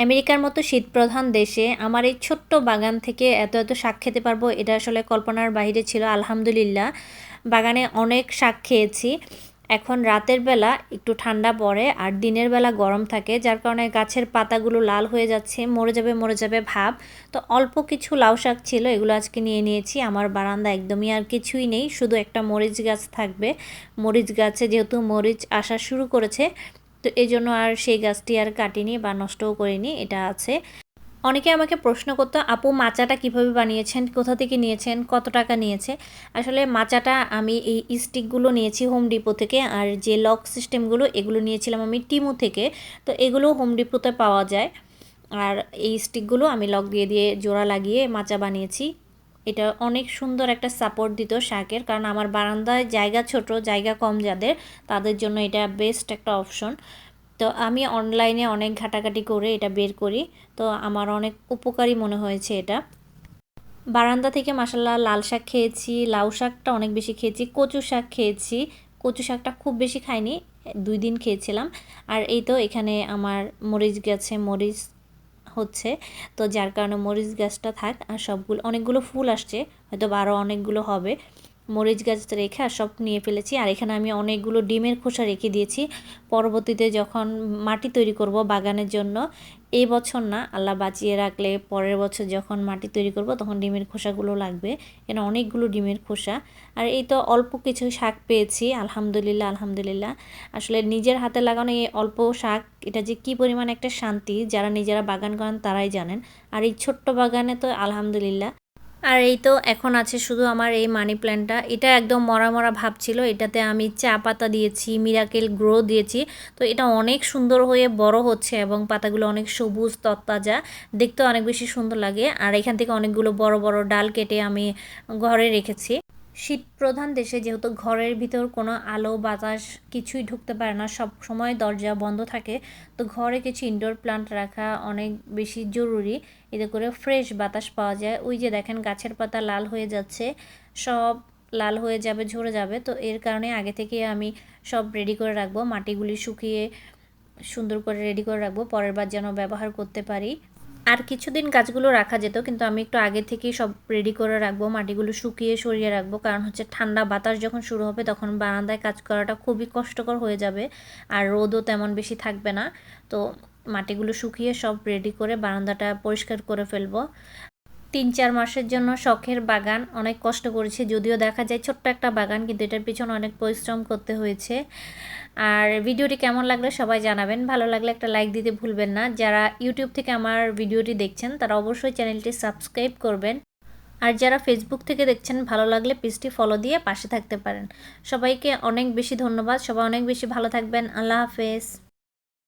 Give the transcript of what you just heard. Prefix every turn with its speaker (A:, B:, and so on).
A: আমেরিকার মতো শীতপ্রধান দেশে আমার এই ছোট্ট বাগান থেকে এত এত শাক খেতে পারবো এটা আসলে কল্পনার বাইরে ছিল। আলহামদুলিল্লাহ, বাগানে অনেক শাক খেয়েছি। এখন রাতের বেলা একটু ঠান্ডা পড়ে আর দিনের বেলা গরম থাকে, যার কারণে গাছের পাতাগুলো লাল হয়ে যাচ্ছে, মরে যাবে ভাব। তো অল্প কিছু লাউ শাক ছিল, এগুলো আজকে নিয়ে নিয়েছি। আমার বারান্দা একদমই আর কিছুই নেই, শুধু একটা মরিচ গাছ থাকবে। মরিচ গাছে যেহেতু মরিচ আসা শুরু করেছে, তো এই জন্য আর সেই গাছটি আর কাটিনি বা নষ্টও করিনি, এটা আছে। অনেকে আমাকে প্রশ্ন করতো, আপু মাচাটা কিভাবে বানিয়েছেন, কোথা থেকে নিয়েছেন, কত টাকা নিয়েছে। আসলে মাচাটা আমি এই স্টিকগুলো নিয়েছি হোম ডিপো থেকে, আর যে লক সিস্টেমগুলো এগুলো নিয়েছিলাম আমি টিমু থেকে। তো এগুলো হোম ডিপোতে পাওয়া যায়। আর এই স্টিকগুলো আমি লক দিয়ে দিয়ে জোড়া লাগিয়ে মাচা বানিয়েছি। এটা অনেক সুন্দর একটা সাপোর্ট দিত শাকের, কারণ আমার বারান্দায় জায়গা ছোট, জায়গা কম যাদের, তাদের জন্য এটা বেস্ট একটা অপশন। তো আমি অনলাইনে অনেক ঘাটাঘাটি করে এটা বের করি। তো আমার অনেক উপকারী মনে হয়েছে এটা। বারান্দা থেকে মাসাল্লাহ লাল শাক খেয়েছি, লাউ শাকটা অনেক বেশি খেয়েছি, কচু শাক খেয়েছি। কচু শাকটা খুব বেশি খাইনি, 2 দিন খেয়েছিলাম। আর এই তো এখানে আমার মরিচ গাছে মরিচ হচ্ছে, তো যার কারণে মরিচ গাছটা থাক। আর সবগুলো অনেকগুলো ফুল আসছে, হয়তো আরও অনেকগুলো হবে। মরিচ গাছ রেখে আর সব নিয়ে ফেলেছি। আর এখানে আমি অনেকগুলো ডিমের খোসা রেখে দিয়েছি, পরবর্তীতে যখন মাটি তৈরি করব বাগানের জন্য। এই বছর না, আল্লাহ বাঁচিয়ে রাখলে পরের বছর যখন মাটি তৈরি করব তখন ডিমের খোসাগুলো লাগবে। এখানে অনেকগুলো ডিমের খোসা। আর এই তো অল্প কিছু শাক পেয়েছি, আলহামদুলিল্লাহ আলহামদুলিল্লাহ। আসলে নিজের হাতে লাগানো এই অল্প শাক, এটা যে কী পরিমাণ একটা শান্তি, যারা নিজেরা বাগান করেন তারাই জানেন। আর এই ছোট্ট বাগানে তো আলহামদুলিল্লাহ। আর এই তো এখন আছে শুধু আমার এই মানি প্ল্যান্টটা, এটা একদম মরা মরা ভাব ছিল, এটাতে আমি চা পাতা দিয়েছি, মিরাকেল গ্রো দিয়েছি। তো এটা অনেক সুন্দর হয়ে বড় হচ্ছে এবং পাতাগুলো অনেক সবুজ তরতাজা, দেখতে অনেক বেশি সুন্দর লাগে। আর এখান থেকে অনেকগুলো বড় বড় ডাল কেটে আমি ঘরে রেখেছি। শীত প্রধান দেশে যেহেতু ঘরের ভিতর কোনো আলো বাতাস কিছুই ঢুকতে পারে না, সব সময় দরজা বন্ধ থাকে, তো ঘরে কিছু ইনডোর প্লান্ট রাখা অনেক বেশি জরুরি। এতে করে ফ্রেশ বাতাস পাওয়া যায়। ওই যে দেখেন গাছের পাতা লাল হয়ে যাচ্ছে, সব লাল হয়ে যাবে, ঝরে যাবে। তো এর কারণে আগে থেকে আমি সব রেডি করে রাখবো, মাটিগুলি শুকিয়ে সুন্দর করে রেডি করে রাখবো, পরের বার যেন ব্যবহার করতে পারি। আর কিছুদিন গাছগুলো রাখা যেত, কিন্তু আমি একটু আগে থেকেই সব রেডি করে রাখবো, মাটিগুলো শুকিয়ে সরিয়ে রাখবো। কারণ হচ্ছে ঠান্ডা বাতাস যখন শুরু হবে তখন বারান্দায় কাজ করাটা খুবই কষ্টকর হয়ে যাবে, আর রোদও তেমন বেশি থাকবে না। তো মাটিগুলো শুকিয়ে সব রেডি করে বারান্দাটা পরিষ্কার করে ফেলবো। 3-4 মাসের জন্য শখের বাগান, অনেক কষ্ট করেছি, যদিও দেখা যায় ছোট্ট একটা বাগান, কিন্তু এটার পিছনে অনেক পরিশ্রম করতে হয়েছে। আর ভিডিওটি কেমন লাগলো সবাই জানাবেন, ভালো লাগলে একটা লাইক দিতে ভুলবেন না। যারা ইউটিউব থেকে আমার ভিডিওটি দেখছেন তারা অবশ্যই চ্যানেলটি সাবস্ক্রাইব করবেন। আর যারা ফেসবুক থেকে দেখছেন, ভালো লাগলে পেজটি ফলো দিয়ে পাশে থাকতে পারেন। সবাইকে অনেক বেশি ধন্যবাদ, সবাই অনেক বেশি ভালো থাকবেন। আল্লাহ হাফেজ।